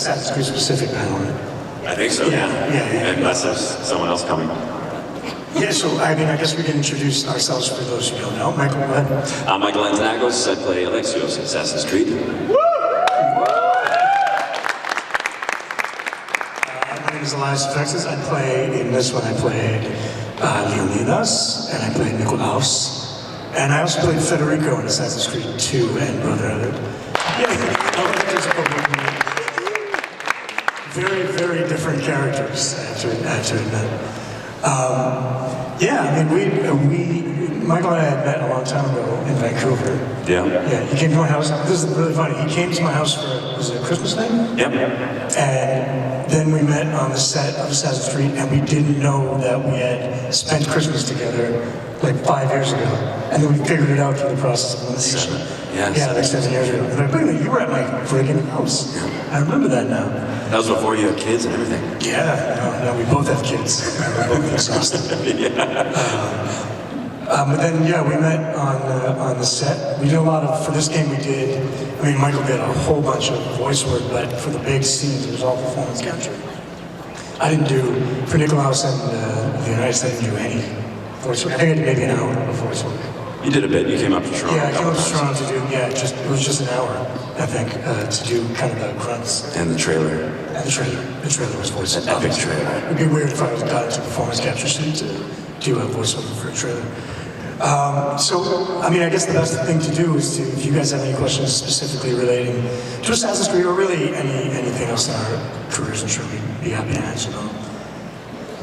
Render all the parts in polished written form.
Assassin's Creed specific panel, right? I think so, yeah. Unless there's someone else coming. Yeah, so I mean, I guess we can introduce ourselves for those who don't know. Michael, go ahead. I'm Michael Antonakos. I play Alexios in Assassin's Creed. My name is Elias Toufexis. I play, in this one, I played Leonidas, and I played Nikolaos. And I also played Federico in Assassin's Creed 2 and Brotherhood. Very, very different characters, I have to admit. Yeah, I mean, Michael and I had met a long time ago in Vancouver. Yeah. Yeah, he came to my house. This is really funny. He came to my house for, was it a Christmas thing? Yep. And then we met on the set of Assassin's Creed, and we didn't know that we had spent Christmas together like 5 years ago. And then we figured it out through the process of elimination. Yeah, like 7 years ago. And like, wait a minute, you were at my friggin' house. I remember that now. That was before you had kids and everything. Yeah, no, we both have kids. We're both exhausted. But then, yeah, we met on the set. We did a lot of, for this game we did, I mean, Michael did a whole bunch of voice work, but for the big scenes, it was all performance capture. I didn't do, for Nikolaos and Leonidas, I didn't do any voice work. I think I did maybe an hour of voice work. You did a bit. You came up to Toronto. Yeah, I came up to Toronto to do, it was just an hour, I think, to do kind of the grunts. And the trailer. And the trailer was voice work. An epic trailer. It'd be weird if I got into performance capture suit to do a voiceover for a trailer. So, I mean, I guess the best thing to do is to, if you guys have any questions specifically relating to Assassin's Creed or really anything else in our careers, I'm sure we'd be happy to answer them.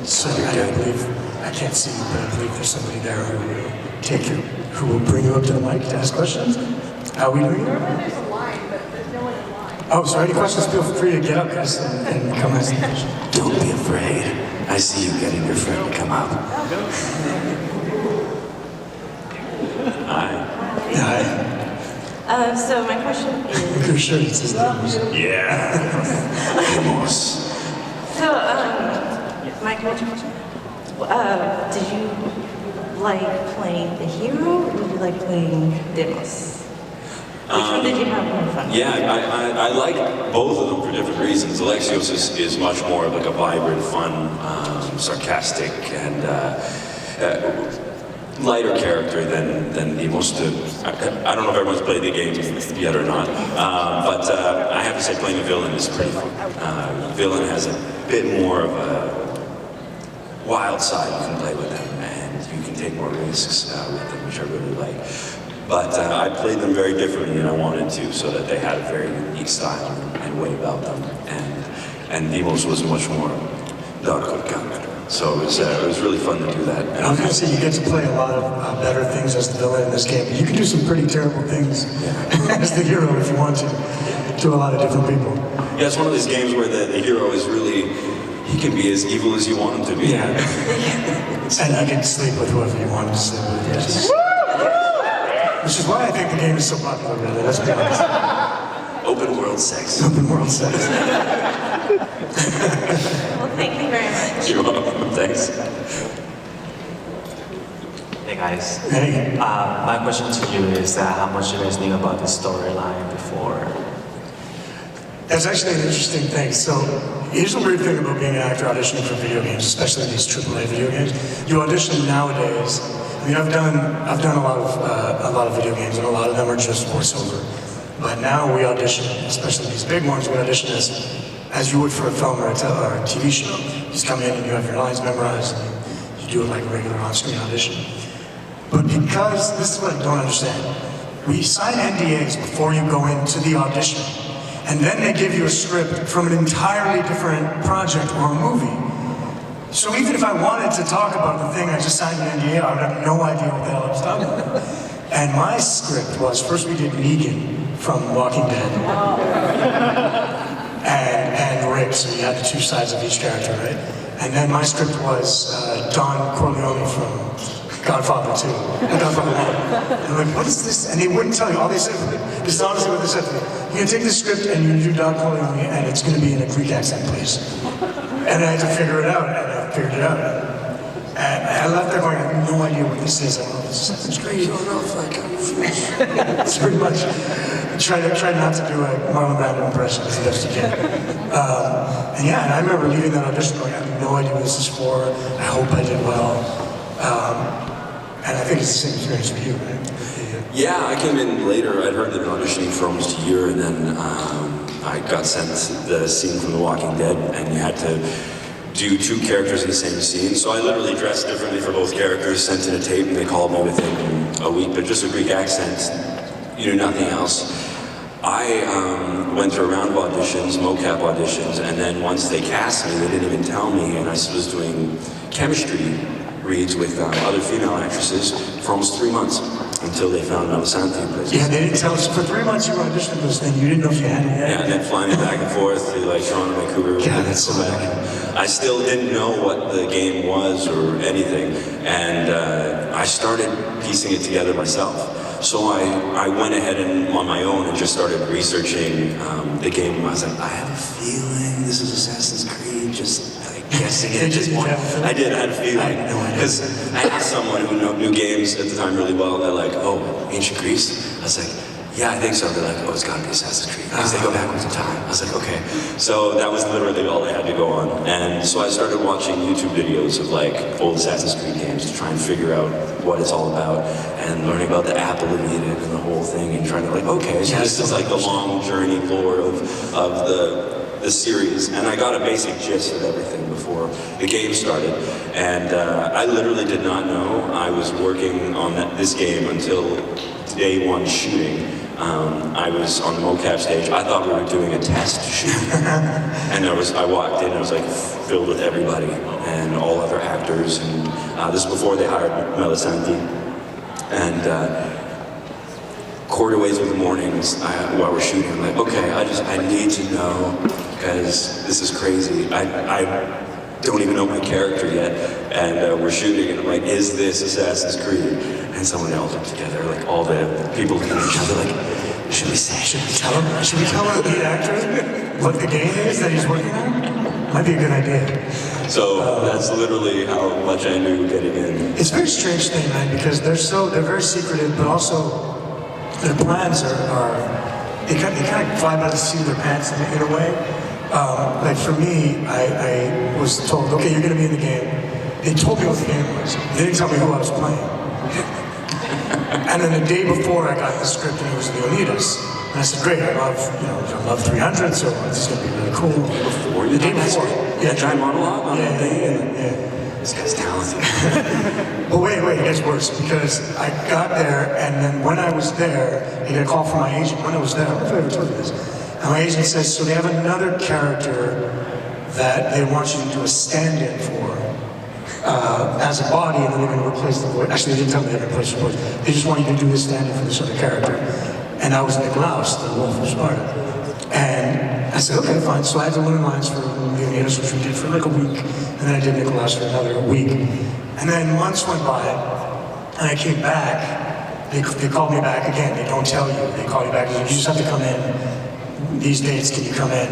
So I believe, I can't see, but I believe there's somebody there who will bring you up to the mic to ask questions. How are we doing? There's a line, but there's no one in line. Oh, so any questions, feel free to get up, guys, and come ask the question. Don't be afraid. I see you getting your friend to come up. Hi. So my question is... Your shirt, it says Demos. Yeah. Demos. So, my question, did you like playing the hero, or did you like playing Demos? Which one did you have more fun with? Yeah, I like both of them for different reasons. Alexios is much more like a vibrant, fun, sarcastic, and lighter character than Demos. I don't know if everyone's played the game yet or not, but I have to say playing a villain is pretty fun. Villain has a bit more of a wild side you can play with them, and you can take more risks with them, which I really like. But I played them very differently than I wanted to, so that they had a very unique style and way about them. And Demos was much more darker character. So it was really fun to do that. And I was going to say, you get to play a lot of better things as the villain in this game. You can do some pretty terrible things as the hero if you want to a lot of different people. Yeah, it's one of these games where the hero is really, he can be as evil as you want him to be. Yeah. And you can sleep with whoever you want to sleep with. Yes. Which is why I think the game is so popular, really. Let's be honest. Open world sex. Open world sex. Well, thank you very much. You're welcome. Thanks. Hey guys. Hey. My question to you is how much you guys knew about the storyline before? That's actually an interesting thing. So here's the weird thing about being an actor auditioning for video games, especially these AAA video games. You audition nowadays. I mean, I've done a lot of video games, and a lot of them are just voiceover. But now we audition, especially these big ones. We audition as you would for a film or a TV show. You just come in and you have your lines memorized, and you do it like a regular on-screen audition. But because this is what I don't understand, we sign NDAs before you go into the audition. And then they give you a script from an entirely different project or a movie. So even if I wanted to talk about the thing I just signed an NDA, I would have no idea what the hell I was talking about. And my script was, first we did Negan from Walking Dead. And Rick, so you had the two sides of each character, right? And then my script was Don Corleone from Godfather 2, Godfather 1. And I'm like, what is this? And they wouldn't tell you. All they said, this is honestly what they said to me. You're going to take this script and you're going to do Don Corleone, and it's going to be in a Greek accent, please. And I had to figure it out, and I figured it out. And I left there going, I have no idea what this is. I don't know if this is Assassin's Creed. I don't know if I got it. It's pretty much. try not to do a Marlon Brando impression as best you can. And yeah, and I remember leaving that audition going, I have no idea what this is for. I hope I did well. And I think it's the same experience for you, right? Yeah, I came in later. I'd heard that auditioning for almost a year, and then I got sent the scene from The Walking Dead, and you had to do 2 characters in the same scene. So I literally dressed differently for both characters, sent in a tape, and they called me within a week. But just a Greek accent, nothing else. I went through a round of auditions, Mocap auditions, and then once they cast me, they didn't even tell me, and I was doing chemistry reads with other female actresses for almost 3 months until they found Melisandre places. Yeah, they didn't tell us. For 3 months you were auditioning for this thing, you didn't know if you had it yet. Yeah, and then flying back and forth to like Toronto, Vancouver. Yeah, that's so back. I still didn't know what the game was or anything, and I started piecing it together myself. So I went ahead and on my own and just started researching the game. I was like, I have a feeling this is Assassin's Creed, just like guessing it. I did, I had a feeling. Because I asked someone who knew games at the time really well, and they're like, oh, Ancient Greece? I was like, yeah, I think so. They're like, oh, it's gotta be Assassin's Creed, because they go backwards in time. I was like, okay. So that was literally all I had to go on. And so I started watching YouTube videos of like old Assassin's Creed games to try and figure out what it's all about, and learning about the apple it needed and the whole thing, and trying to like, okay, so this is like the long journey lore of the series. And I got a basic gist of everything before the game started. And I literally did not know I was working on this game until day 1 shooting. I was on the Mocap stage. I thought we were doing a test shoot. And I walked in, I was like filled with everybody and all other actors. And this is before they hired Melisandre. And quarterways of the mornings while we're shooting, I'm like, okay, I need to know, because this is crazy. I don't even know my character yet, and we're shooting, and I'm like, is this Assassin's Creed? And someone else put together, like all the people looking at each other, like, should we tell him the lead actor what the game is that he's working on? Might be a good idea. So that's literally how much I knew getting in. It's a very strange thing, man, because they're very secretive, but also their plans they kind of fly by the seat of their pants in a way. Like for me, I was told, okay, you're going to be in the game. They told me what the game was. They didn't tell me who I was playing. And then the day before, I got the script, and it was Leonidas. And I said, great, I love 300, so this is going to be really cool. The day before. Yeah, giant monologue on that thing. Yeah. This guy's talented. But wait, it gets worse, because I got there, and then when I was there, I got a call from my agent when I was there. I don't know if I ever told you this. And my agent says, so they have another character that they want you to do a stand-in for as a body, and then they're going to replace the voice. Actually, they didn't tell me they're going to replace the voice. They just want you to do this stand-in for this other character. And I was Nikolaos, the wolf of Sparta. And I said, okay, fine. So I had to learn lines for Leonidas, which we did for like a week. And then I did Nikolaos for another week. And then months went by, and I came back. They called me back again. They don't tell you. They call you back. They say, you just have to come in. These dates, can you come in?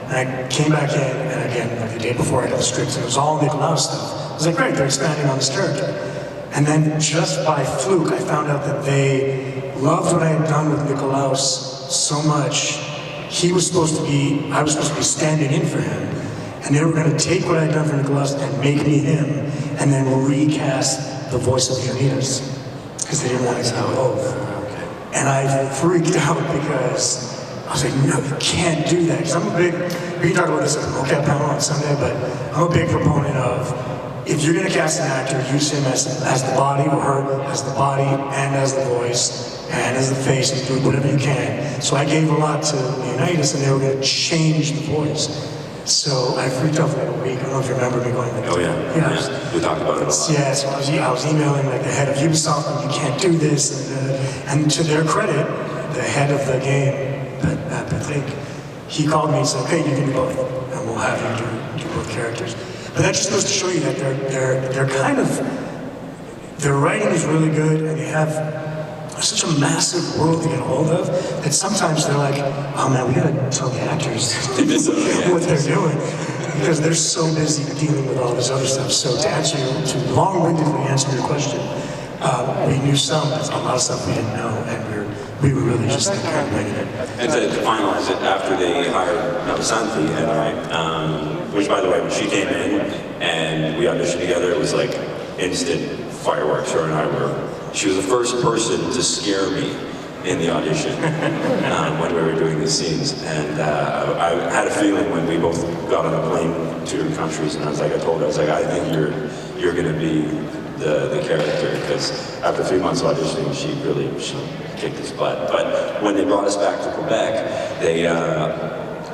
And I came back in, and again, like the day before, I got the scripts, and it was all Nikolaos stuff. I was like, great, they're expanding on this character. And then just by fluke, I found out that they loved what I had done with Nikolaos so much. I was supposed to be standing in for him. And they were going to take what I had done for Nikolaos and make me him, and then recast the voice of Leonidas, because they didn't want to have both. And I freaked out, because I was like, no, you can't do that. Because we can talk about this at the Mocap panel on Sunday, but I'm a big proponent of, if you're going to cast an actor, use him as the body, or her as the body, and as the voice, and as the face, and do whatever you can. So I gave a lot to Leonidas, and they were going to change the voice. So I freaked out for like a week. I don't know if you remember me going like, oh yeah. We talked about it a lot. Yeah, so I was emailing like the head of Ubisoft, and you can't do this. And to their credit, the head of the game, Patrick, he called me and said, okay, you can do both, and we'll have you do both characters. But that just goes to show you that their writing is really good, and they have such a massive world to get a hold of, that sometimes they're like, oh man, we gotta tell the actors what they're doing, because they're so busy dealing with all this other stuff. So to long-windedly answer your question, we knew some, but a lot of stuff we didn't know, and we're we were really just like kind of winging it. And to finalize it, after they hired Santi and I, which by the way, when she came in and we auditioned together, it was like instant fireworks. Her and I were, she was the first person to scare me in the audition when we were doing the scenes. And I had a feeling when we both got on a plane to different countries, and I told her, I was like, I think you're going to be the character, because after 3 months of auditioning, she kicked his butt. But when they brought us back to Quebec, the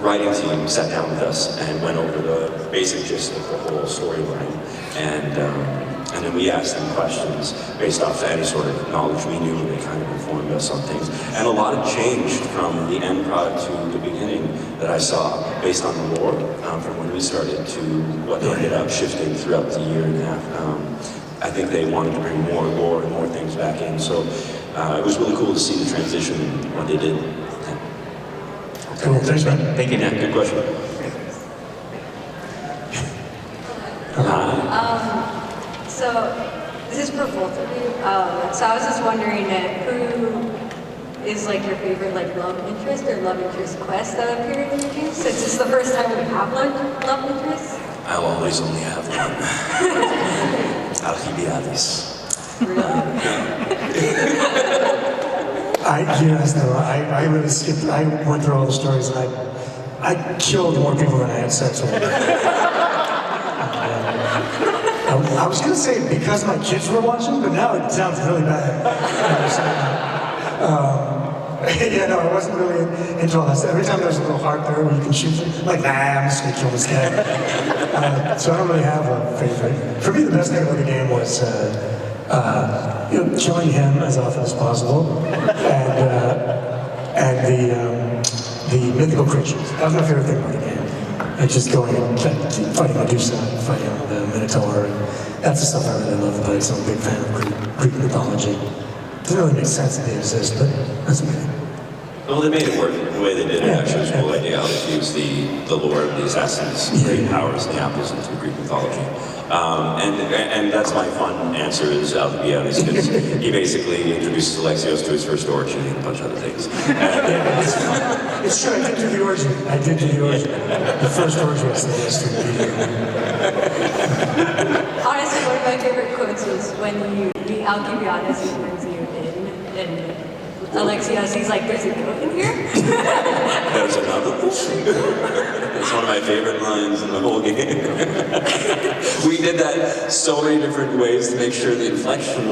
writing team sat down with us and went over the basic gist of the whole storyline. And then we asked them questions based off any sort of knowledge we knew, and they kind of informed us on things. And a lot of changed from the end product to the beginning that I saw based on the lore, from when we started to what they ended up shifting throughout the year and a half. I think they wanted to bring more lore and more things back in. So it was really cool to see the transition and what they did. Cool, thanks, man. Thank you, Dan. Good question. So this is for both of you. So I was just wondering who is like your favorite like love interest or love interest quest that appeared in your games? Since it's the first time we have love interest. I'll always only have one. Alcibiades. I really skipped. I went through all the stories, and I killed more people than I had sex with. I was gonna say because my kids were watching, but now it sounds really bad. Yeah, no, I wasn't really into all that stuff. Every time there's a little heart there where you can shoot them, I'm like, nah, I'm just gonna kill this guy. So I don't really have a favorite. For me, the best thing about the game was killing him as often as possible, and the mythical creatures. That was my favorite thing about the game. And just going and fighting Medusa, fighting the Minotaur. That's the stuff I really love about it. So I'm a big fan of Greek mythology. It doesn't really make sense that they exist, but that's okay. Well, they made it work. The way they did it actually was a cool idea, how they used the lore of the assassins, great powers, and the apples into Greek mythology. And that's my fun answer is Alcibiades, because he basically introduces Alexios to his first origin and a bunch of other things. It's true, I did do the origin. The first origin was the best. Honestly, one of my favorite quotes was when you meet Alcibiades, he brings you in, and Alexios, he's like, there's a goat in here? There's another. It's one of my favorite lines in the whole game. We did that so many different ways to make sure the inflection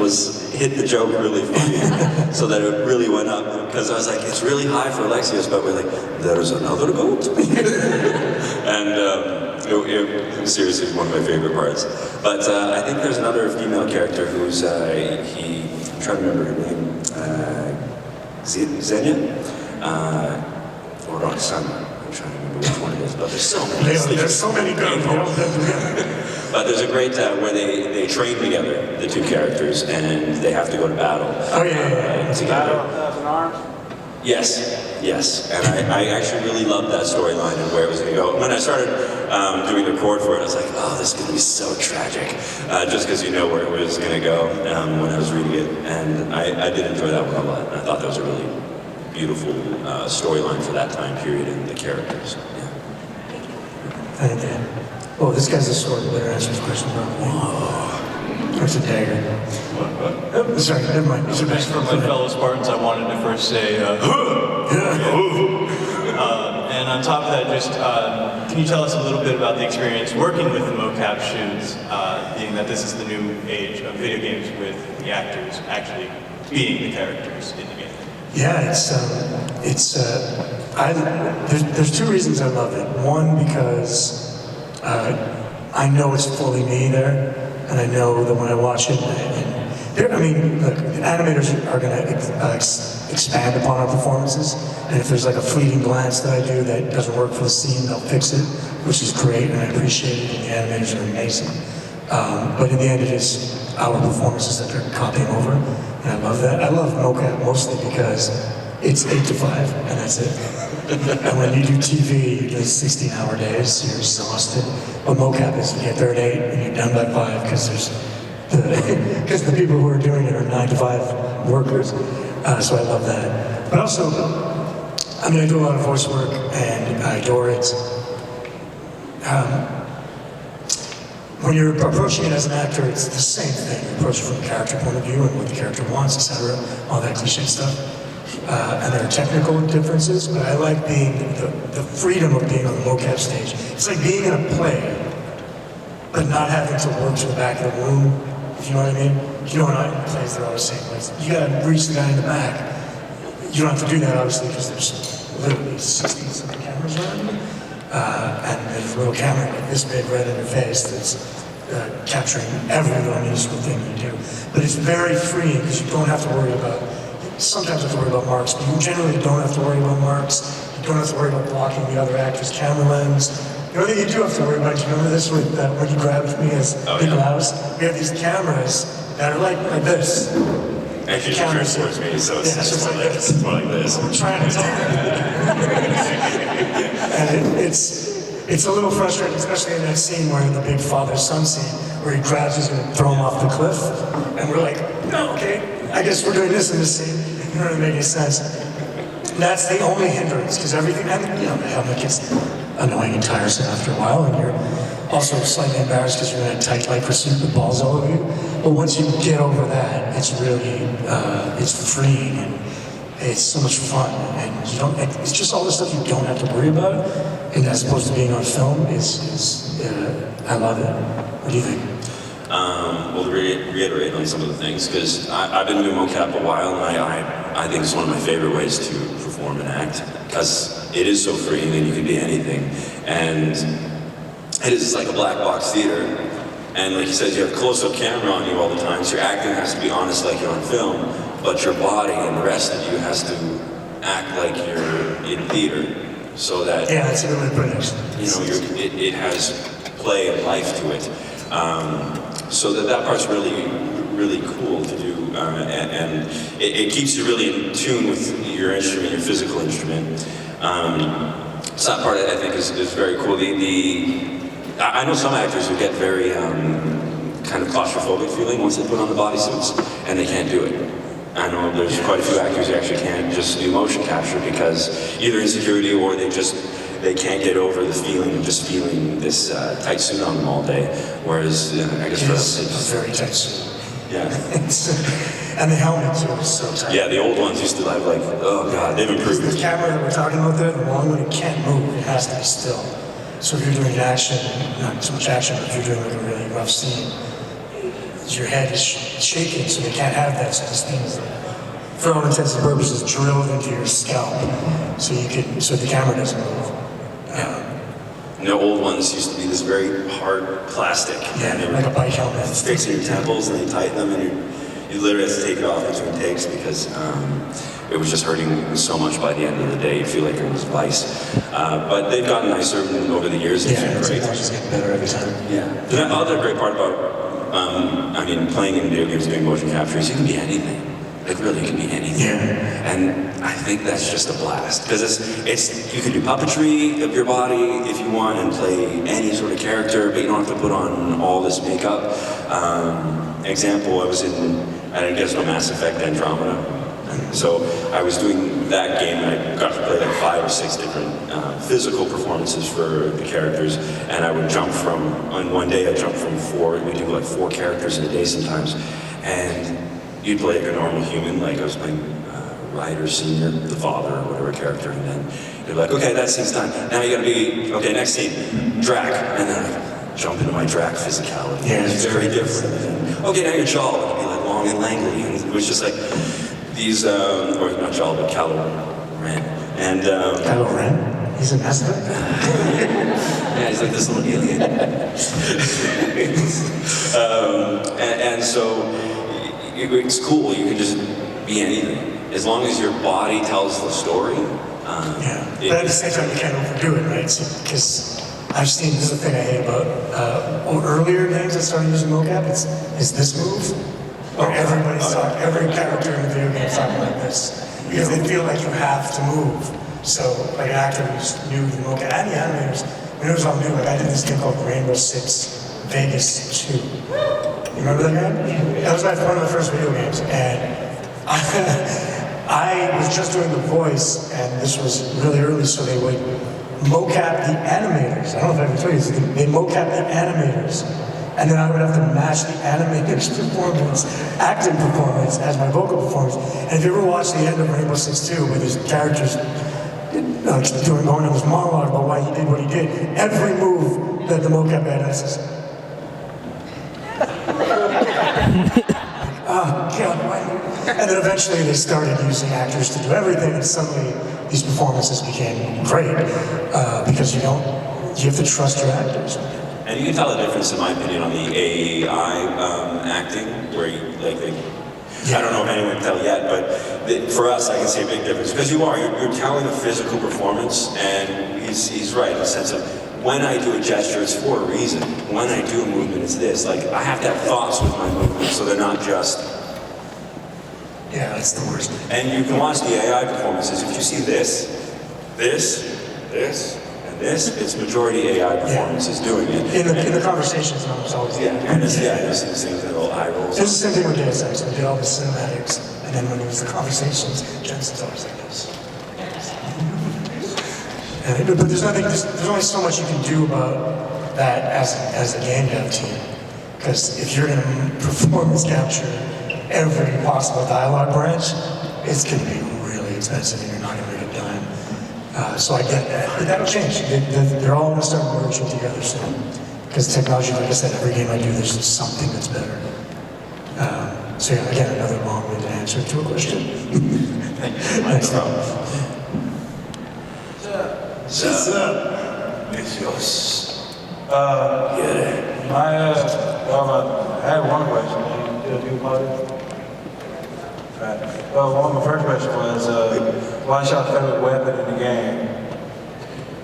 hit the joke really funny, so that it really went up. Because I was like, it's really high for Alexios, but we're like, there's another goat? And it was seriously one of my favorite parts. But I think there's another female character who's, I'm trying to remember her name, Xenia? Or Roxana. I'm trying to remember which one it is, but there's so many. There's so many good ones. But there's a great, where they train together, the two characters, and they have to go to battle. Oh, yeah. Together. Battle an arm? Yes. And I actually really loved that storyline and where it was going to go. When I started doing the chord for it, I was like, oh, this is going to be so tragic. Just because you know where it was going to go when I was reading it. And I did enjoy that one a lot. I thought that was a really beautiful storyline for that time period and the characters. Yeah. Thank you. Oh, this guy's a sword. Better answer his question probably. Whoa. There's a dagger. Oh, sorry, never mind. These are best For my fellow Spartans, I wanted to first say, and on top of that, just can you tell us a little bit about the experience working with the mocap shoots, being that this is the new age of video games with the actors actually being the characters in the game? Yeah, there's two reasons I love it. One, because I know it's fully me there, and I know that when I watch it, look, animators are going to expand upon our performances, and if there's like a fleeting glance that I do that doesn't work for the scene, they'll fix it, which is great, and I appreciate it, and the animators are amazing. But in the end, it is our performances that they're copying over, and I love that. I love mocap mostly because it's 8 to 5, and that's it. And when you do TV, you do 16-hour days, so you're exhausted. But mocap is, you get there at 8, and you're done by 5, because the people who are doing it are 9 to 5 workers. So I love that. But also, I mean, I do a lot of voice work, and I adore it. When you're approaching it as an actor, it's the same thing. You approach it from a character point of view and what the character wants, etc., all that cliche stuff. And there are technical differences, but I like being the freedom of being on the mocap stage. It's like being in a play, but not having to work to the back of the room, if you know what I mean. You know, in plays they're always saying, like, you gotta reach the guy in the back. You don't have to do that, obviously, because there's literally 60-something cameras around you. And there's a little camera like this big right in your face that's capturing every little minuscule thing you do. But it's very freeing because you don't have to worry about, sometimes you have to worry about marks, but you generally don't have to worry about marks. You don't have to worry about blocking the other actor's camera lens. The only thing you do have to worry about, you remember this with when you grabbed me as Nikolaos? We have these cameras that are like this. Actually, she turns towards me, so it's more like this. I'm trying to tell you. And it's a little frustrating, especially in that scene where the big father-son scene, where he grabs, he's gonna throw him off the cliff, and we're like, no, okay, I guess we're doing this in this scene. It doesn't really make any sense. And that's the only hindrance, because everything, and you know, the helmet gets annoying and tiresome after a while, and you're also slightly embarrassed because you're in a tight lycra suit with balls all over you. But once you get over that, it's really, it's freeing, and it's so much fun, and you don't, it's just all the stuff you don't have to worry about, and as opposed to being on film, I love it. What do you think? Well, to reiterate on some of the things, because I've been doing mocap a while, and I think it's one of my favorite ways to perform and act, because it is so freeing, and you can be anything, and it is like a black box theater, and like you said, you have close-up camera on you all the time, so your acting has to be honest like you're on film, but your body and the rest of you has to act like you're in theater, so that yeah, that's a good way to put it. You know, it has play and life to it, so that part's really cool to do, and it keeps you really in tune with your instrument, your physical instrument. So that part I think is very cool. I know some actors who get very kind of claustrophobic feeling once they put on the bodysuits, and they can't do it. I know there's quite a few actors who actually can't just do motion capture because either insecurity or they can't get over the feeling of just feeling this tight suit on them all day. Whereas I guess for us it's a very tight suit. Yeah. And the helmet too is so tight. Yeah, the old ones used to have like, oh god, they've improved. The camera that we're talking about there, the long one, it can't move, it has to be still. So if you're doing action, not so much action, but if you're doing like a really rough scene, your head is shaking, so you can't have that. So this thing is, for all intents and purposes, drilled into your scalp, so the camera doesn't move. The old ones used to be this very hard plastic. Yeah, they're like a bike helmet. It sticks in your temples and they tighten them, and you literally have to take it off between takes because it was just hurting so much by the end of the day. You feel like it was vice. But they've gotten nicer over the years. Yeah, it's just getting better every time. Yeah. The other great part about playing in video games, doing motion capture is you can be anything. Like really, it can be anything. Yeah. And I think that's just a blast because it's you can do puppetry of your body if you want and play any sort of character, but you don't have to put on all this makeup. Example, I guess no Mass Effect Andromeda. So I was doing that game and I got to play like 5 or 6 different physical performances for the characters, and I would jump on one day I jumped from 4, we do like 4 characters in a day sometimes, and you'd play like a normal human, like I was playing Ryder Senior, the father or whatever character, and then you're like, okay, that scene's done. Now you gotta be, okay, next scene, Drac, and then I jump into my Drac physicality. Yeah, it's very different. And, okay, now your jaw would be like long and langly, and it was just like these, or not jaw, but Kylo Ren. And Kylo Ren? He's a master? yeah, he's like this little alien. and so it's cool. You can just be anything as long as your body tells the story. Yeah, but at the same time, you can't overdo it, right? Because I've seen, this is the thing I hate about earlier games that started using mocap, is this move, where every character in the video game is talking like this, because they feel like you have to move. So, like an actor who's new to the mocap, and the animators, when it was all new, like I did this game called Rainbow Six Vegas 2. You remember that game? That was one of the first video games, and I was just doing the voice, and this was really early, so they would mocap the animators. I don't know if I ever told you this. They mocap the animators. And then I would have to match the animator's performance, acting performance, as my vocal performance. And if you ever watch the end of Rainbow Six 2, where his character's going on this monologue about why he did what he did, every move that the mocap had, I says, oh, God, why? And then eventually they started using actors to do everything, and suddenly these performances became great because you have to trust your actors. And you can tell the difference, in my opinion, on the AI acting, where you, like, I don't know if anyone can tell yet, but for us, I can see a big difference. Because you're telling a physical performance, and he's right in the sense of, when I do a gesture, it's for a reason. When I do a movement, it's this. Like, I have to have thoughts with my movements, so they're not just... Yeah, that's the worst. And you can watch the AI performances. If you see this, and this, it's majority AI performances doing it. In the conversations, I was always and this thing, the little eye rolls. It was the same thing with Deus Ex. We did all the cinematics, and then when it was the conversations, Jensen's always like this. But there's only so much you can do about that as a game dev team. Because if you're going to performance capture every possible dialogue branch, it's going to be really expensive and you're not going to make it done. So I get that. But that'll change. They're all going to start merging together soon. Because technology, like I said, every game I do, there's just something that's better. So yeah, again, another long-winded answer to a question. Thank you. Thanks. What's up? Alexios. I had one question. Well, my first question was, what's your favorite weapon in the game?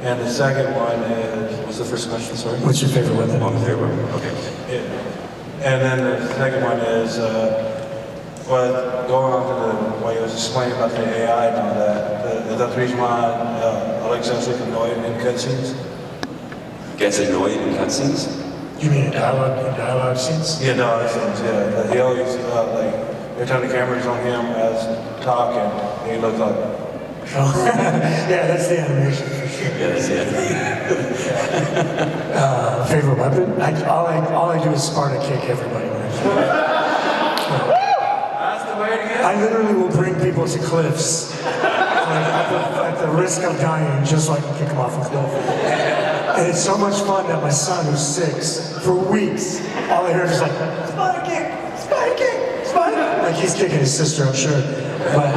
And the second one is... What's the first question, sorry? What's your favorite weapon? Oh, my favorite weapon, okay. Yeah. And then the second one is, going on to what you was explaining about the AI and all that, that's the reason why Alexios gets annoyed in cutscenes? Gets annoyed in cutscenes? You mean in dialogue scenes? Yeah, dialogue scenes, yeah. He always, every time the camera's on him as talking, he looks like... Oh. Yeah, that's the animation for sure. Yeah, that's the animation. Favorite weapon? All I do is Sparta kick everybody when I play. That's the way to get it. I literally will bring people to cliffs at the risk of dying just so I can kick them off a cliff. And it's so much fun that my son, who's 6, for weeks, all I hear is like, Sparta kick, Sparta kick, Sparta. Like he's kicking his sister, I'm sure. But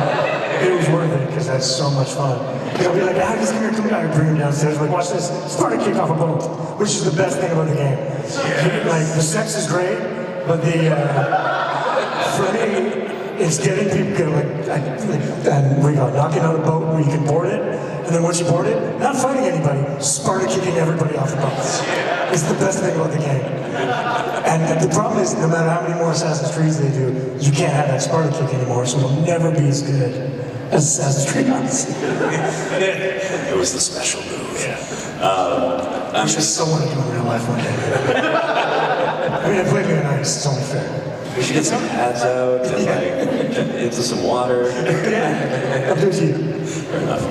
it was worth it because that's so much fun. He'll be like, Alex, come here, I bring him downstairs. Like, watch this, Sparta kick off a boat, which is the best thing about the game. Like, the sex is great, but for me, it's getting people knocking out a boat where you can board it, and then once you board it, not fighting anybody, Sparta kicking everybody off the boat. It's the best thing about the game. And the problem is, no matter how many more Assassin's Creeds they do, you can't have that Sparta kick anymore, so it'll never be as good as Assassin's Creed Odyssey. It was the special move. I just so want to do it in real life one day. I mean, I played Leonidas, it's only fair. We should get some pads out and into some water. Yeah, I'll do it to you. Fair enough.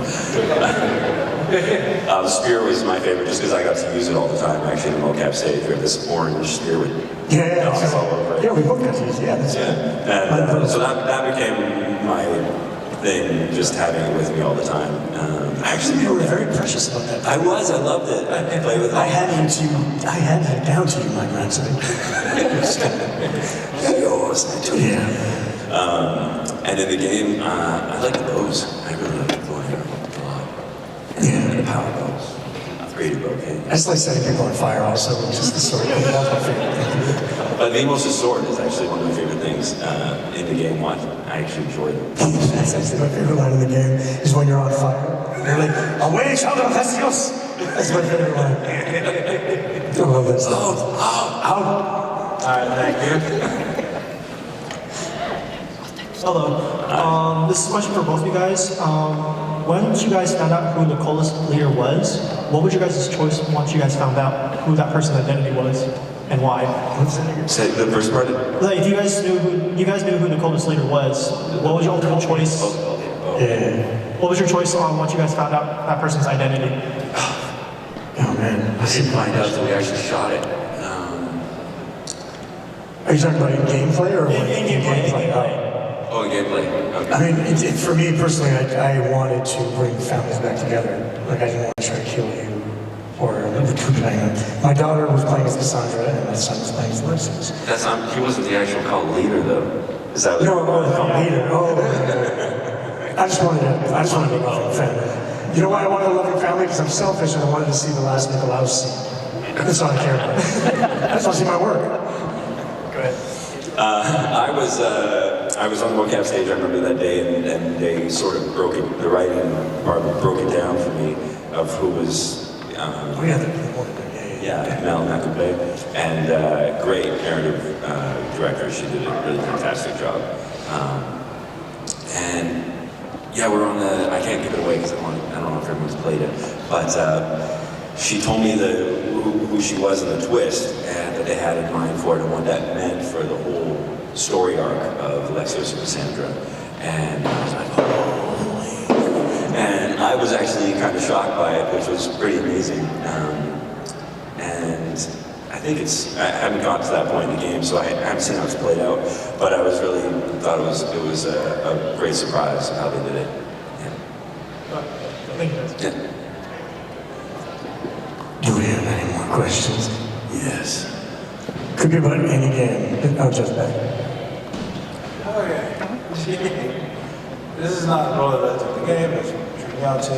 The spear was my favorite just because I got to use it all the time. Actually, the mocap stage, we have this orange spear with dots all over it. Yeah, we both got to use it. Yeah, that's And so that became my thing, just having it with me all the time. Actually, you were very precious about that. I loved it. I played with it. I handed it down to you, my grandson. Yeah. And in the game, I like the bows. I really like the bow and arrow a lot. And the power bows. Upgraded bow game. I just like setting people on fire also, which is the sword. That's my favorite thing. But the Leonidas sword is actually one of my favorite things in the game. I actually enjoy them. That's actually my favorite line in the game, is when you're on fire. They're like, away, children of Alexios! That's my favorite line. I love that stuff. All right, thank you. Hello. This is a question for both of you guys. Once you guys found out who the coolest leader was, what was your guys' choice once you guys found out who that person's identity was? and why? Say the first part. Like, if you guys knew who Nicole Slater was, what was your ultimate choice? What was your choice on once you guys found out that person's identity? Oh man, I didn't find out until we actually shot it. Are you talking about in gameplay or In gameplay. Oh, gameplay. Okay. I mean, for me personally, I wanted to bring families back together. Like, I didn't want to try to kill you or recruit anyone. My daughter was playing as Cassandra, and my son was playing as Alexios. That's not. He wasn't the actual cult leader, though. Is that what? No, the leader. Oh, I just wanted a loving family. You know why I wanted a loving family? Because I'm selfish and I wanted to see the last Nikolaos scene. That's all I care about. I just want to see my work. Go ahead. I was on the Mocap stage, I remember that day, and they sort of broke it, the writing department broke it down for me of who was, Oh yeah, Mel Mocap, and great narrative director. She did a really fantastic job. And yeah, we're on the, I can't give it away because I don't know if everyone's played it, but she told me who she was in the twist, and that they had in mind for it, and what that meant for the whole story arc of Alexios and Cassandra. And I was like, holy. And I was actually kind of shocked by it, which was pretty amazing. And I think I haven't gotten to that point in the game, so I haven't seen how it's played out, but I was really, thought it was a great surprise how they did it. Thank you guys. Yeah. Do we have any more questions? Yes. Could be about any game. Oh, just back. Okay. This is not related to the game, it's treating out to.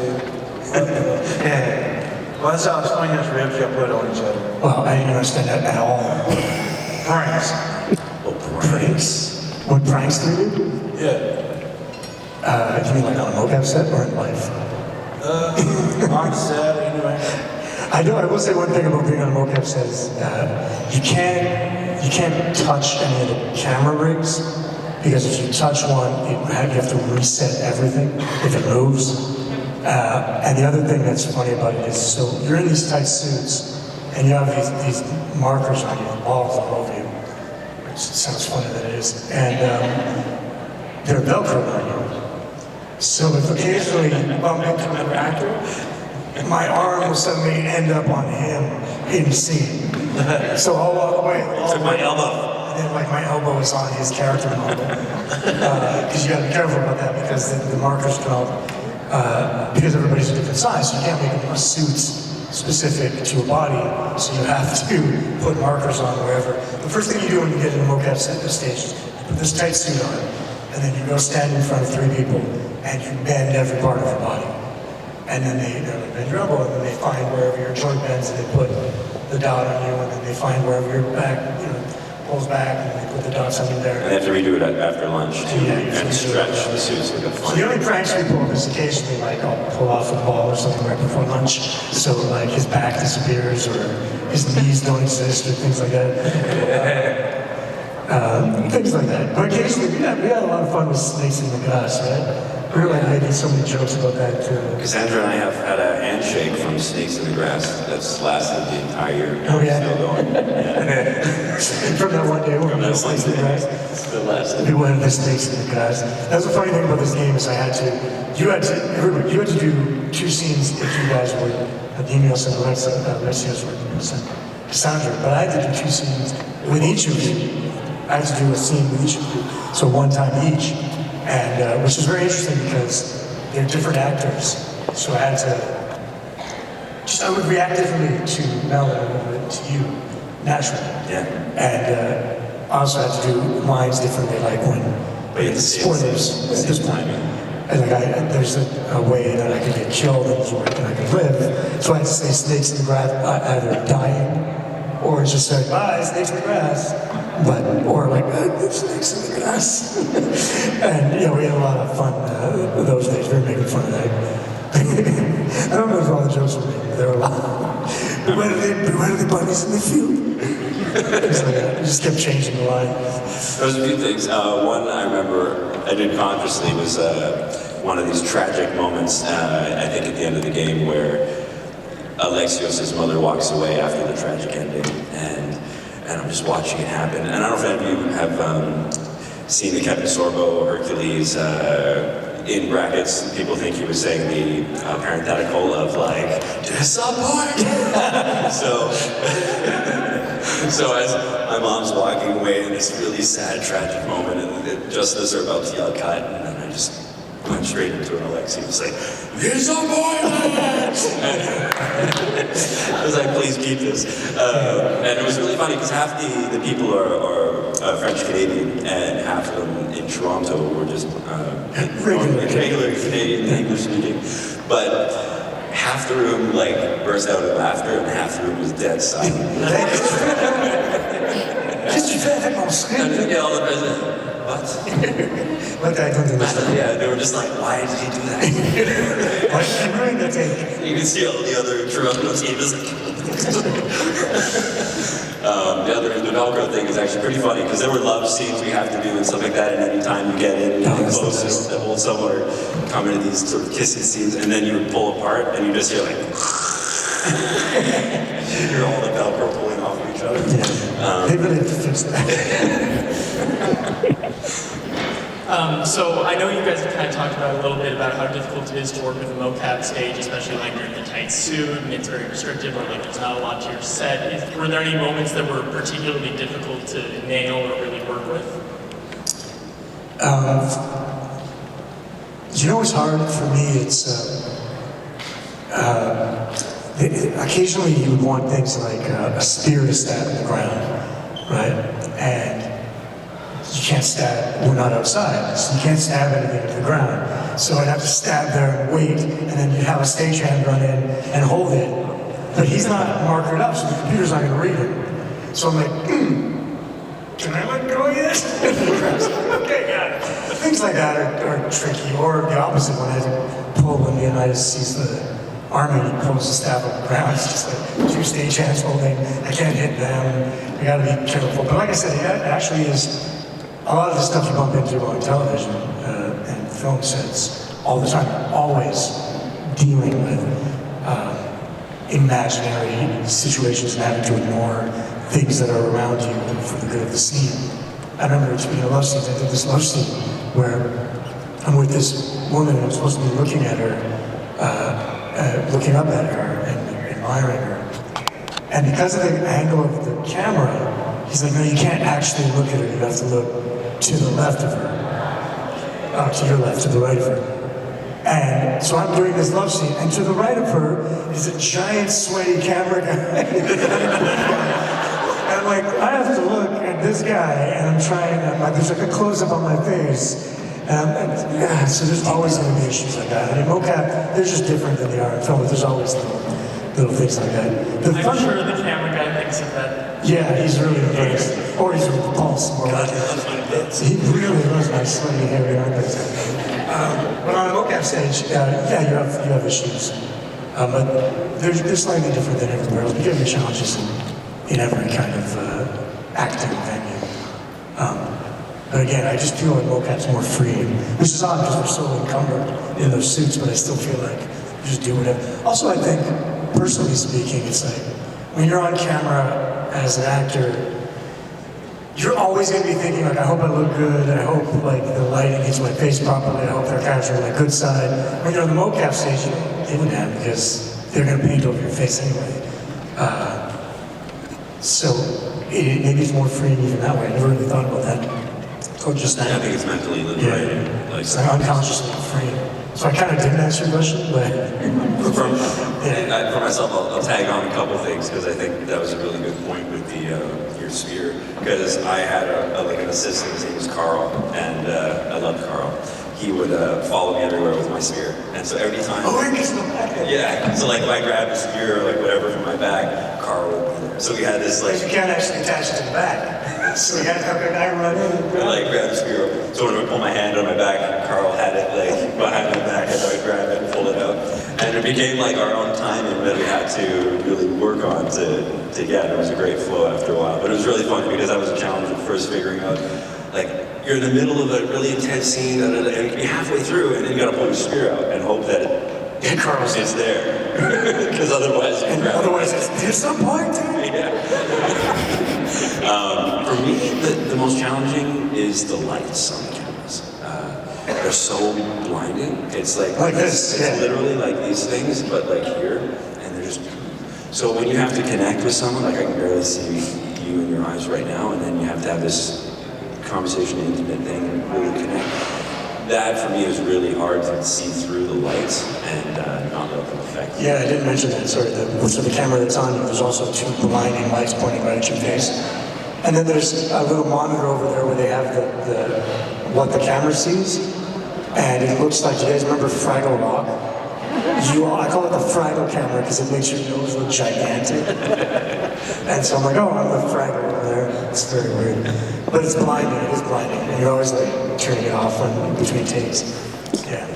Well, that's how Estonians ribs you put on each other. Well, I didn't understand that at all. Pranks. Oh, pranks. What pranks do we do? Yeah. You mean like on a Mocap set or in life? On the set, anyway. I will say one thing about being on a Mocap set is you can't touch any of the camera rigs, because if you touch one, you have to reset everything if it moves. And the other thing that's funny about it is, so you're in these tight suits, and you have these markers on you, balls all over you, which sounds funny that it is, and they're Velcro on you. So if occasionally you bump into another actor, my arm will suddenly end up on him in the scene. So I'll walk away. Took my elbow. And then like my elbow is on his character model. Because you gotta be careful about that, because the markers come out, because everybody's a different size, so you can't make a suits specific to a body, so you have to put markers on wherever. The first thing you do when you get in a Mocap set stage is you put this tight suit on, and then you go stand in front of 3 people, and you bend every part of your body. And then they're like, bend your elbow, and then they find wherever your joint bends, and they put the dot on you, and then they find wherever your back, pulls back, and they put the dots on you there. And they have to redo it after lunch too, Yeah, and stretch the suits like a So fun. the only pranks we pull is occasionally, like, I'll pull off a ball or something right before lunch, so like his back disappears, or his knees don't exist, or things like that. Things like that. But occasionally, we had a lot of fun with snakes in the grass, right? We were like making so many jokes about that too. Cassandra and I have had a handshake from Snakes in the Grass that's lasted the entire year. Oh, yeah? Still going. From that one day when we had snakes in the grass. Still lasted. We went to the snakes in the grass. That was the funny thing about this game is you had to do 2 scenes if you guys were Demios and Alexios were Cassandra, but I had to do 2 scenes with each of you. I had to do a scene with each of you, so 1 time each, and which is very interesting because they're different actors. So I would react differently to Mel than I would to you, naturally. Yeah. And I also had to do lines differently, like when spoilers at this point. And like there's a way that I could get killed and I could live. So I had to say snakes in the grass, either dying or just say, bye, snakes in the grass. Or like, snakes in the grass. And we had a lot of fun those days. We were making fun of that. I don't know if all the jokes were made, but there were a lot. Beware the bunnies in the field. Things like that. We just kept changing the line. There was a few things. One I remember I did consciously was one of these tragic moments, I think at the end of the game, where Alexios' mother walks away after the tragic ending, and and I'm just watching it happen. And I don't know if any of you have seen the Captain Sorbo Hercules. In brackets, people think he was saying the parenthetical of like, disappointed! So as my mom's walking away in this really sad, tragic moment, and just as they're about to yell cut, and then I just went straight into an Alexios, like, disappointed! I was like, please keep this. And it was really funny because half the people are French-Canadian, and half of them in Toronto were just regular Canadian English-speaking. But half the room like burst out in laughter, and half the room was dead silent. And yeah, all the president, what? What I don't understand. Yeah, they were just like, why did he do that? Why did he ruin the take? You can see all the other Toronto team is the Velcro thing is actually pretty funny because there were love scenes we have to do and stuff like that, and anytime you get in really close to hold someone or come into these sort of kissing scenes, and then you would pull apart and you just hear like you're all the Velcro pulling off of each other. Yeah. They really have to fix that. So I know you guys have kind of talked about a little bit about how difficult it is to work with a mocap stage, especially like you're in the tight suit and it's very restrictive, or like there's not a lot to your set. Were there any moments that were particularly difficult to nail or really work with? You know what's hard for me? It's occasionally you would want things like a spear to stab in the ground, right? And you can't stab, we're not outside, so you can't stab anything into the ground. So I'd have to stab there and wait, and then you'd have a stagehand run in and hold it. But he's not markered up, so the computer's not going to read it. So I'm like, can I let go yet? Okay, got it. But things like that are tricky, or the opposite when I pull when Leonidas sees the army and he pulls the staff on the ground. It's just like two stagehands holding, I can't hit them, I gotta be careful. But like I said, it actually is a lot of the stuff you bump into on television and film sets all the time, always dealing with imaginary situations and having to ignore things that are around you for the good of the scene. I remember, speaking of love scenes, I did this love scene where I'm with this woman and I'm supposed to be looking at her, looking up at her and admiring her. And because of the angle of the camera, he's like, no, you can't actually look at her, you have to look to the left of her. To your left, to the right of her. And so I'm doing this love scene, and to the right of her is a giant sweaty camera guy. And I'm like, I have to look at this guy, and I'm trying, there's like a close-up on my face. So there's always going to be issues like that. I mean, mocap, they're just different than they are in film, but there's always little things like that. I'm sure the camera guy thinks of that. Yeah, he's really impressed. Or he's repulsed more like it. He really loves my sweaty, hairy armpits. But on a mocap stage, you have issues. But they're slightly different than everywhere else. We get challenges in every kind of acting venue. But again, I just feel like mocap's more free, which is odd because we're so encumbered in those suits, but I still feel like you just do whatever. Also, I think, personally speaking, it's like, when you're on camera as an actor, you're always going to be thinking, like, I hope I look good, I hope, like, the lighting hits my face properly, I hope they're capturing my good side. When you're on the mocap stage, you don't give a damn because they're going to paint over your face anyway. So maybe it's more freeing even that way. I never really thought about that. Or just that. I think it's mentally liberating. Yeah. Like, it's like unconsciously free. So I kind of didn't answer your question, but... For myself, I'll tag on a couple things because I think that was a really good point with your sphere. Because I had an assistant, his name was Carl, and I loved Carl. He would follow me everywhere with my spear, and so every time. Oh, it's in the back. Yeah, so like if I grabbed a spear or like whatever from my bag, Carl would be there. So we had this like. Because you can't actually attach it to the back, so we had to have a guy run in. I like grab the spear. So when I would pull my hand on my back, Carl had it like behind my back, and I would grab it and pull it out. And it became like our own timing that we had to really work on to get. It was a great flow after a while, but it was really fun because that was a challenge at first figuring out like. You're in the middle of a really intense scene, and you're halfway through, and then you gotta pull your spear out and hope that Carl's is there, because otherwise you grab otherwise it's disappointing. Yeah. For me, the most challenging is the lights on the cameras. They're so blinding. It's like this, it's literally like these things, but like here, and they're just. So when you have to connect with someone, like I can barely see you in your eyes right now, and then you have to have this conversation, intimate thing, really connect. That for me is really hard to see through the lights and not let them affect you. Yeah, I didn't mention that. Sorry. So the camera that's on you, there's also two blinding lights pointing right at your face. And then there's a little monitor over there where they have the what the camera sees. And it looks like, you guys remember Fraggle Rock? I call it the Fraggle camera because it makes your nose look gigantic. And so I'm like, oh, I'm the Fraggle over there. It's very weird. But it's blinding, it is blinding. And you're always like turning it off when, between takes. Yeah.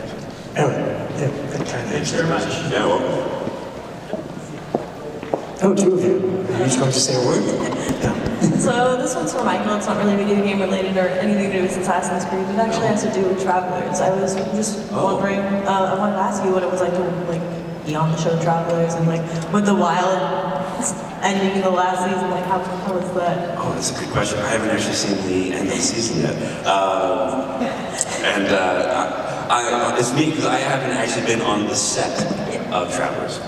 Anyway, yeah, that kind of. Thanks very much. Yeah, well. Oh, two of you. Are you each going to say a word? Yeah. So this one's for Michael. It's not really video game related or anything to do with Assassin's Creed. It actually has to do with Travelers. I was just wondering, I wanted to ask you what it was like to be on the show Travelers and with the wild ending in the last season, how was that? Oh, that's a good question. I haven't actually seen the end of the season yet. It's me because I haven't actually been on the set of Travelers.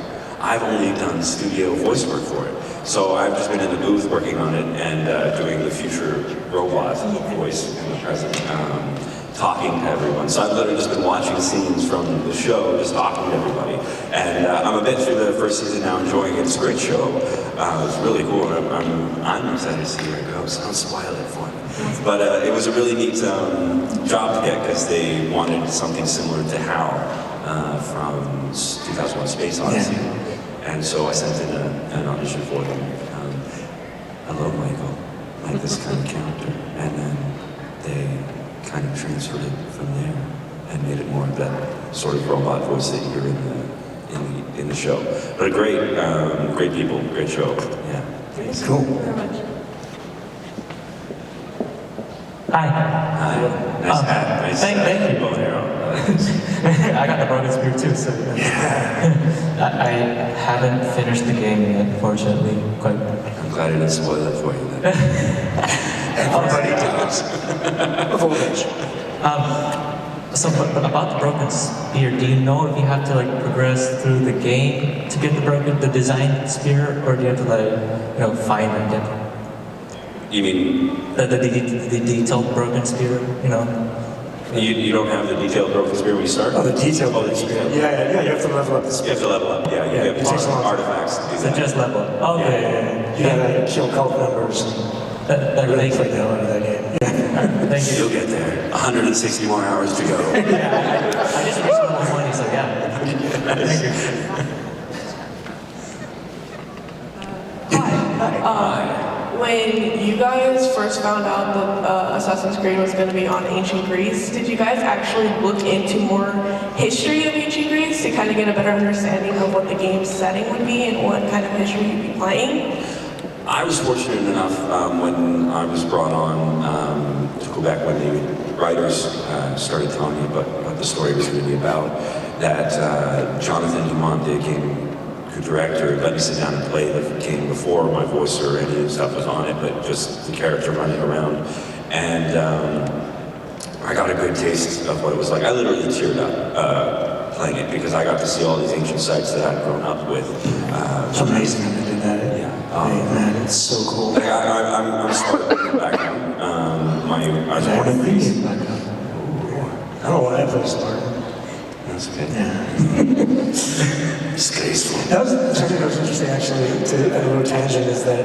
I've only done studio voice work for it. So I've just been in the booth working on it and doing the future robot voice in the present, talking to everyone. So I've literally just been watching scenes from the show, just talking to everybody. And I'm a bit through the first season now, enjoying it. It's a great show. It's really cool. I'm excited to see where it goes. Don't spoil it for me. But it was a really neat job to get because they wanted something similar to HAL from 2001: Space Odyssey. Yeah. And so I sent in an audition for them. Hello, Michael. Like this kind of character. And then they kind of transferred it from there and made it more of that sort of robot voice that you hear in the show. But a great people, great show. Yeah. Thanks. Cool. Hi. Hi. Nice hat. Nice. Thank you. Bow and arrow. I got the broken spear too, so I haven't finished the game yet, unfortunately. I'm glad I didn't spoil it for you then. Everybody does. So about the broken spear, do you know if you have to progress through the game to get the designed spear, or do you have to let it, find and get it? You mean the detailed broken spear, You don't have the detailed broken spear when you start? Oh, the detailed broken spear. Yeah, you have to level up the spear. You have to level up, yeah. You it takes a long time. artifacts to do So that. just level up. Okay. Yeah. You gotta kill cult members and really play the hell out of that game. Yeah. Thank you. You'll get there. 160 more hours to go. I just reached level 20, so yeah. Thank you. Hi. When you guys first found out that Assassin's Creed was going to be on ancient Greece, did you guys actually look into more history of ancient Greece to kind of get a better understanding of what the game's setting would be and what kind of history you'd be playing? I was fortunate enough when I was brought on to go back when the writers started telling me about what the story was going to be about, that Jonathan Dumont, the game director, let me sit down and play the game before my voice or any stuff was on it, but just the character running around. And I got a good taste of what it was like. I literally teared up playing it because I got to see all these ancient sites that I'd grown up with. It's amazing how they did that. Yeah. Hey, man, it's so cool. I'm smart with the background. I was born in Greece. I don't know why I play Spartan. That's okay. Yeah. Disgraceful. That was something that was interesting, actually, a little tangent, is that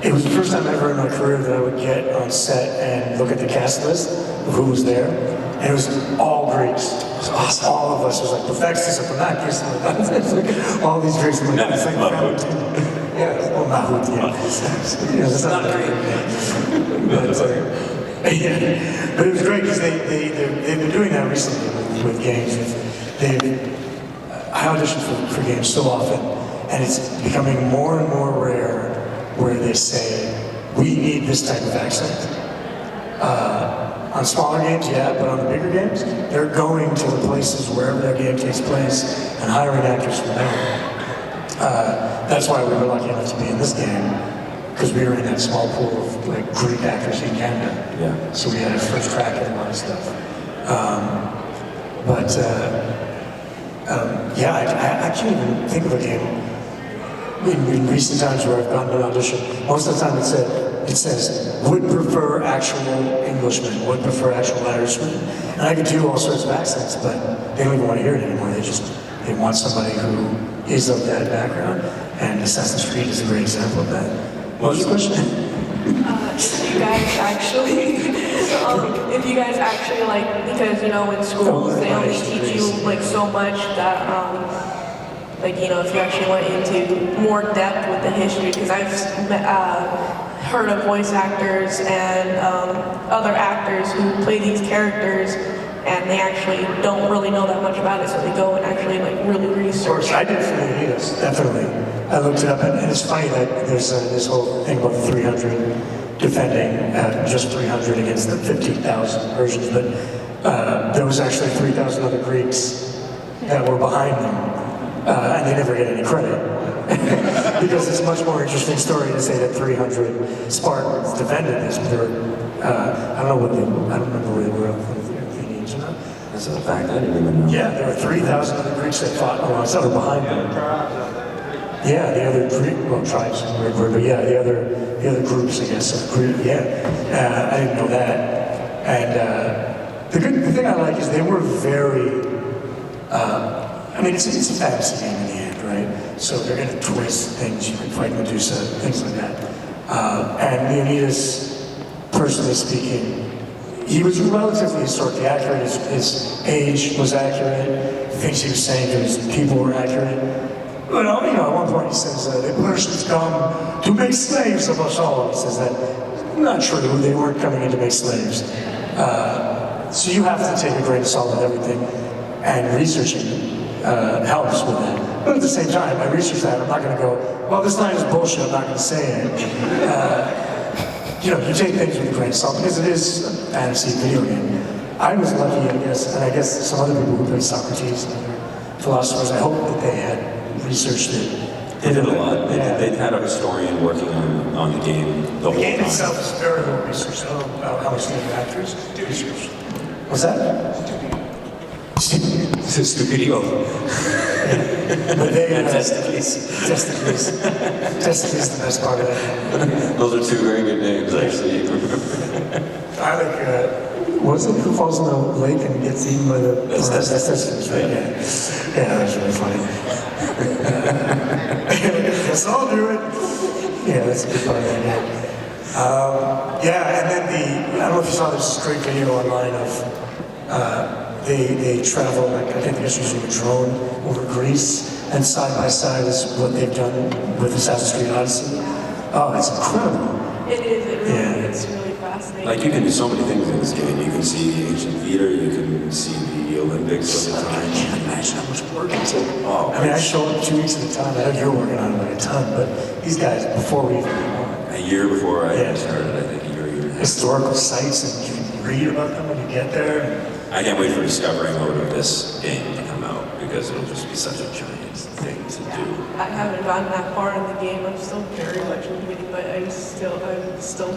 it was the first time ever in my career that I would get on set and look at the cast list of who was there, and it was all Greeks. It was awesome. All of us was like, Toufexis, Antonakos, all these Greeks. I'm like, it's like Mahmoud. Yeah, well, Mahmoud, yeah. It's not great. But it was great because they've been doing that recently with games. I audition for games so often, and it's becoming more and more rare where they say, we need this type of accent. On smaller games, yeah, but on the bigger games, they're going to the places wherever their game takes place and hiring actors from there. That's why we were lucky enough to be in this game. because we were in that small pool of like Greek actors in Canada. Yeah. So we had a first crack at a lot of stuff. Yeah, I can't even think of a game in recent times where I've gone to an audition. Most of the time it says, would prefer actual Englishmen, would prefer actual Irishmen. And I could do all sorts of accents, but they don't even want to hear it anymore. They want somebody who is of that background. And Assassin's Creed is a great example of that. What was the question? If you guys actually like, because you know in schools they only teach you like so much that like you know if you actually went into more depth with the history, because I've heard of voice actors and other actors who play these characters and they actually don't really know that much about it, so they go and actually like really research. Of course, I did for Leonidas, definitely. I looked it up, and it's funny that there's this whole thing about the 300 defending, just 300 against the 15,000 Persians, but there was actually 3,000 other Greeks that were behind them, and they never get any credit. Because it's a much more interesting story to say that 300 Spartans defended this, but there were, I don't remember where they were, Athenians or not. That's a fact, I didn't even know. Yeah, there were 3,000 other Greeks that fought alongside or behind them. Yeah, the other Greek, well, tribes, but yeah, the other groups, I guess, of Greek, yeah. I didn't know that. And the thing I like is they were very, I mean, it's a fantasy game in the end, right? So they're going to twist things, you can fight Medusa, things like that. And Leonidas, personally speaking, he was relatively historically accurate. His age was accurate. The things he was saying to his people were accurate. But you know, at one point he says, the Persians come to make slaves of us all. He says that. Not true, they weren't coming in to make slaves. So you have to take a grain of salt with everything, and researching helps with that. But at the same time, I research that, I'm not going to go, well, this line is bullshit, I'm not going to say it. You know, you take things with a grain of salt, because it is a fantasy video game. I was lucky, I guess, and I guess some other people who played Socrates and other philosophers, I hope that they had researched it. They did a lot. They had a historian working on the game the whole time. The game itself is very well researched. I don't know how much the other actors do research. What's that? Stupidio. But they, Testicles. Testicles is the best part of that. Those are two very good names, actually. I like, what is it? Who falls in the lake and gets eaten by the... That's Testicles, right? Yeah, that's really funny. Let's all do it. Yeah, that's a good part of that game. Yeah, and then I don't know if you saw this great video online of they travel, like I think they're just using a drone over Greece, and side by side is what they've done with Assassin's Creed Odyssey. Oh, it's incredible. It is, it's really fascinating. Like you can do so many things in this game. You can see the ancient theater, you can see the Olympics of the time. I can't imagine how much work it's in. Oh, I mean, I show up 2 weeks at a time. I know you're working on it like a ton, but these guys, before we even a year before I started, I think a year and a half. historical sites, and you can read about them when you get there. I can't wait for Discovery Mode of this game to come out, because it'll just be such a giant thing to do. I haven't gotten that far in the game. I'm still very much in the beginning, but I'm still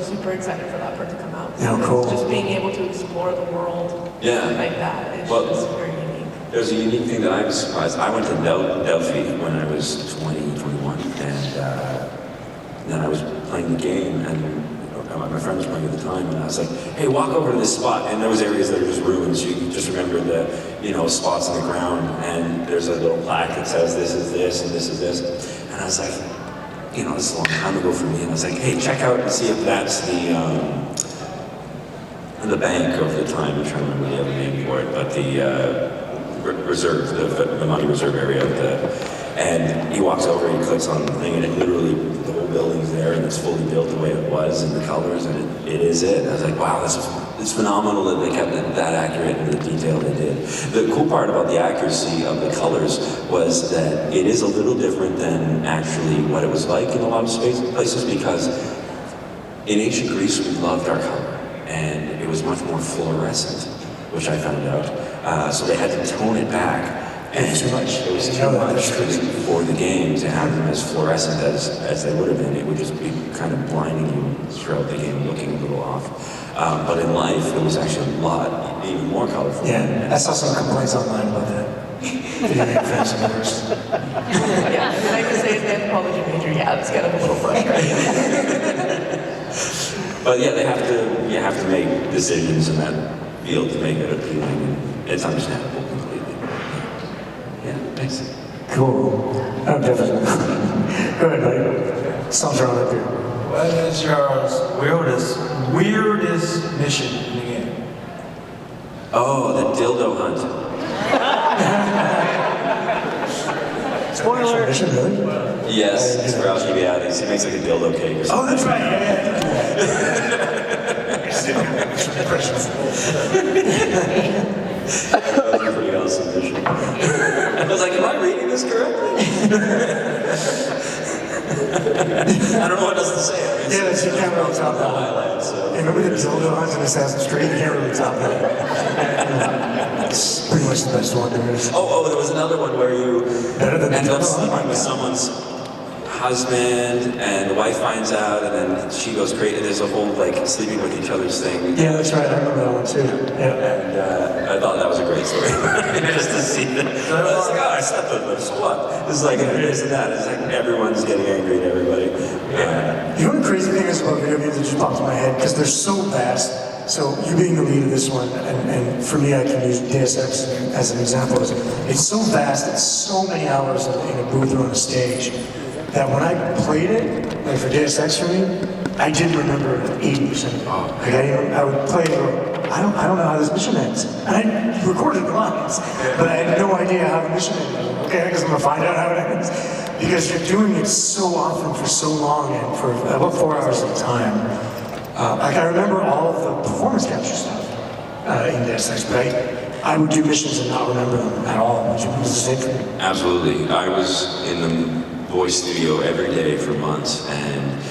super excited for that part to come out. Yeah, cool. Just being able to explore the world like that is just very unique. There's a unique thing that I was surprised. I went to Delphi when I was 21, and then I was playing the game, and my friend was playing at the time, and I was like, hey, walk over to this spot. And there was areas that are just ruins. You can just remember the, spots on the ground, and there's a little plaque that says this is this and this is this. And I was like, this is a long time ago for me. And I was like, hey, check out and see if that's the bank of the time. I'm trying to remember the other name for it, but the reserve, the money reserve area of and he walks over and he clicks on the thing, and it literally, the whole building's there, and it's fully built the way it was, and the colors, and it is it. I was like, wow, it's phenomenal that they kept it that accurate in the detail they did. The cool part about the accuracy of the colors was that it is a little different than actually what it was like in a lot of places, because in ancient Greece we loved our color, and it was much more fluorescent, which I found out. So they had to tone it back And too much. It was You too know that, much that's crazy. for the game to have them as fluorescent as they would have been. It would just be kind of blinding you throughout the game, looking a little off. But in life, it was actually a lot, even more colorful. Yeah, I saw some complaints online about that. Video game fans are the worst. Yeah, and I can say as an anthropology major, yeah, it's kind of a little frustrating. But yeah, you have to make decisions in that field to make it appealing, and it's understandable completely. Yeah, thanks. Cool. I'm definitely. Go ahead, buddy. Something wrong up here. What is your weirdest mission in the game? Oh, the dildo hunt. Spoiler. Mission, really? Yes, it's for Alcibiades. He makes like a dildo cake or Oh, something. that's right. Impressions. That was a pretty awesome mission. I was like, am I reading this correctly? I don't know what else to say. I mean, Yeah, you can't really top that. Highlights, so. Hey, remember the dildo hunt in Assassin's Creed? You can't really top that. It's pretty much the best one there is. Oh, there was another one where you Better than the end up dildo hunt? sleeping with someone's husband, and the wife finds out, and then she goes crazy. There's a whole like sleeping with each other's thing. Yeah, that's right. I remember that one too. Yeah. And I thought that was a great story. Just to see that. I was like, oh, I slept with them, so what? It's like this and that. It's like everyone's getting angry at everybody. You know what the crazy thing is about video games that just popped in my head? Because they're so vast. So you being the lead of this one, and for me I can use Deus Ex as an example, is it's so vast, it's so many hours in a booth or on a stage, that when I played it, like for Deus Ex for me, I didn't remember 80%. Like I would play it, and I don't know how this mission ends. And I recorded the lines, but I had no idea how the mission ended. Okay, because I'm gonna find out how it ends. Because you're doing it so often for so long and for about 4 hours at a time. Like I remember all of the performance capture stuff in Deus Ex, but I would do missions and not remember them at all. Was the same for me? Absolutely. I was in the voice studio every day for months, and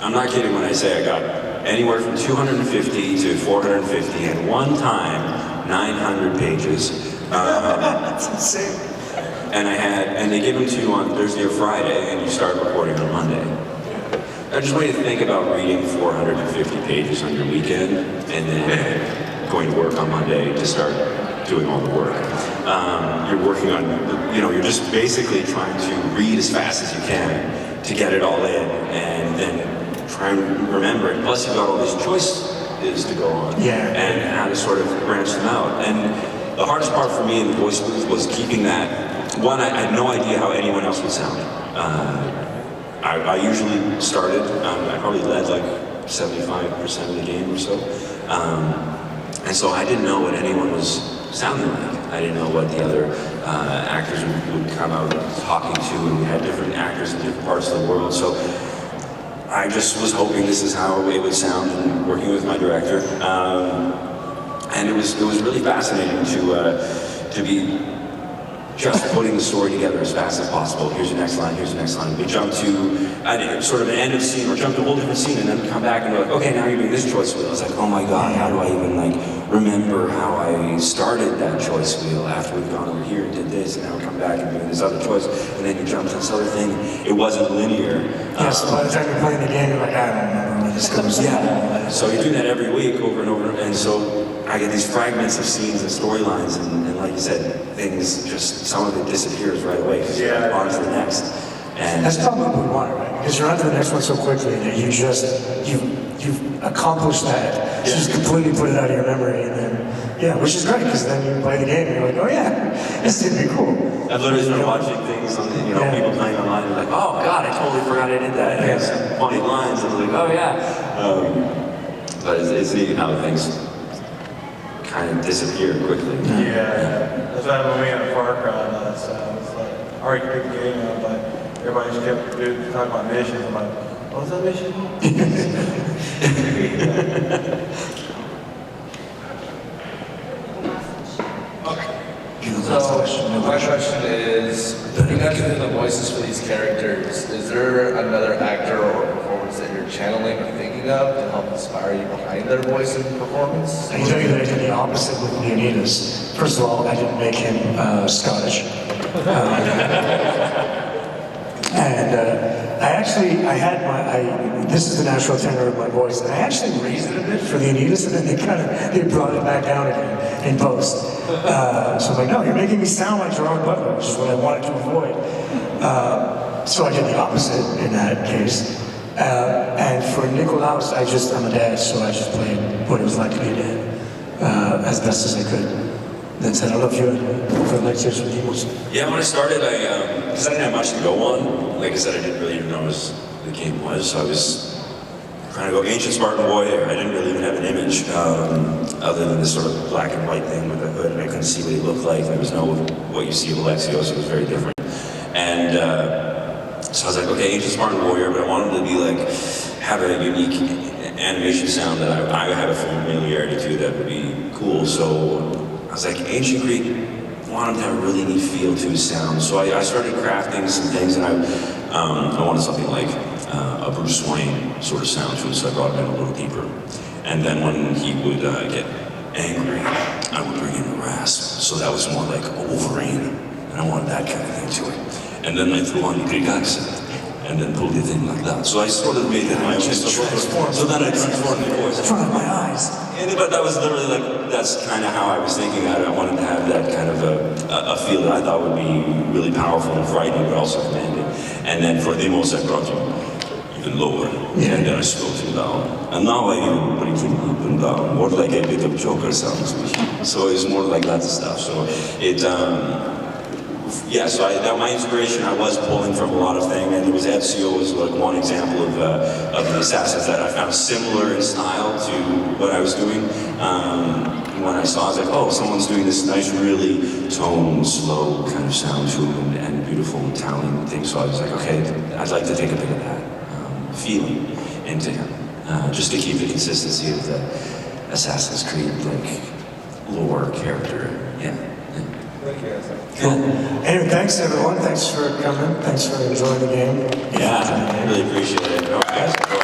I'm not kidding when I say I got anywhere from 250 to 450, and one time 900 pages. That's insane. And they give them to you on Thursday or Friday, and you start recording on Monday. I just want you to think about reading 450 pages on your weekend, and then going to work on Monday to start doing all the work. You're working on, you're just basically trying to read as fast as you can to get it all in, and then try and remember it. Plus, you've got all these choices to go on, and how to sort of branch them out. And the hardest part for me in the voice booth was keeping that. One, I had no idea how anyone else would sound. I usually started, I probably led like 75% of the game or so. And so I didn't know what anyone was sounding like. I didn't know what the other actors would come out talking to, and we had different actors in different parts of the world. So I just was hoping this is how it would sound, and working with my director. And it was really fascinating to be just putting the story together as fast as possible. Here's the next line, here's the next line. We jump to sort of an end of scene, or jump to a whole different scene, and then come back and we're like, okay, now you're doing this choice wheel. I was like, oh my God, how do I even remember how I started that choice wheel after we've gone over here and did this, and now we come back and doing this other choice, and then you jump to this other thing. It wasn't linear. Yeah, so by the time you're playing the game, you're like, I don't remember where this goes. Yeah, so you do that every week over and over, and so I get these fragments of scenes and storylines, and like you said, things just, some of it disappears right away because you're on to the next. And that's probably what we want, right? Because you're on to the next one so quickly that you've accomplished that. You just completely put it out of your memory, and then, which is great, because then you play the game and you're like, oh yeah, this did be cool. I've literally started watching things on, people playing online, and like, oh God, I totally forgot I did that. And I have some funny lines, and I was like, oh yeah. But it's neat how things kind of disappear quickly. Yeah, that's why when we had a Far Cry, it's like, already picked the game up, but everybody just kept talking about missions. I'm like, what was that mission? So, my question is, you guys are doing the voices for these characters. Is there another actor or performer words that you're channeling or thinking of to help inspire you behind their voice and performance? I can tell you that I did the opposite with Leonidas. First of all, I didn't make him Scottish. This is the natural tenor of my voice, and I actually raised it a bit for Leonidas, and then they brought it back down again in post. So I'm like, no, you're making me sound like Gerard Butler, which is what I wanted to avoid. So I did the opposite in that case. And for Nikolaos, I'm a dad, so I just played what it was like to be a dad as best as I could. That's it. I don't know if you had for Alexios or Demos. Yeah, when I started, because I didn't have much to go on. Like I said, I didn't really even know what the game was. So I was trying to go ancient Spartan warrior. I didn't really even have an image other than this sort of black and white thing with a hood, and I couldn't see what he looked like. There was no what you see of Alexios. It was very different. And so I was like, okay, ancient Spartan warrior, but I wanted to be like have a unique animation sound that I have a familiarity to that would be cool. So I was like, ancient Greek, I wanted to have a really neat feel to his sound. So I started crafting some things, and I wanted something like a Bruce Wayne sort of sound to it, so I brought it in a little deeper. And then when he would get angry, I would bring in a rasp. So that was more like a Wolverine, and I wanted that kind of thing to it. And then I threw on the Greek accent, and then pulled it in like that. So I sort of made it my own. So then I transformed the voice. In front of my eyes. But that was literally like, that's kind of how I was thinking that. I wanted to have that kind of a feel that I thought would be really powerful and frightening, but also commanding. And then for Demos, I brought him even lower. Yeah. And then I slowed him down. And now I even bring him up and down, more like a bit of Joker sounds. So it's more like that stuff. So it, yeah, so my inspiration, I was pulling from a lot of things, and it was Ezio was like one example of the assassins that I found similar in style to what I was doing. When I saw, I was like, oh, someone's doing this nice, really toned, slow kind of sound to them and beautiful Italian thing. So I was like, okay, I'd like to take a bit of that feeling into him, just to keep the consistency of the Assassin's Creed like lore character. Yeah. Cool. Anyway, thanks everyone. Thanks for coming. Thanks for enjoying the game. Yeah, I really appreciate it. Okay.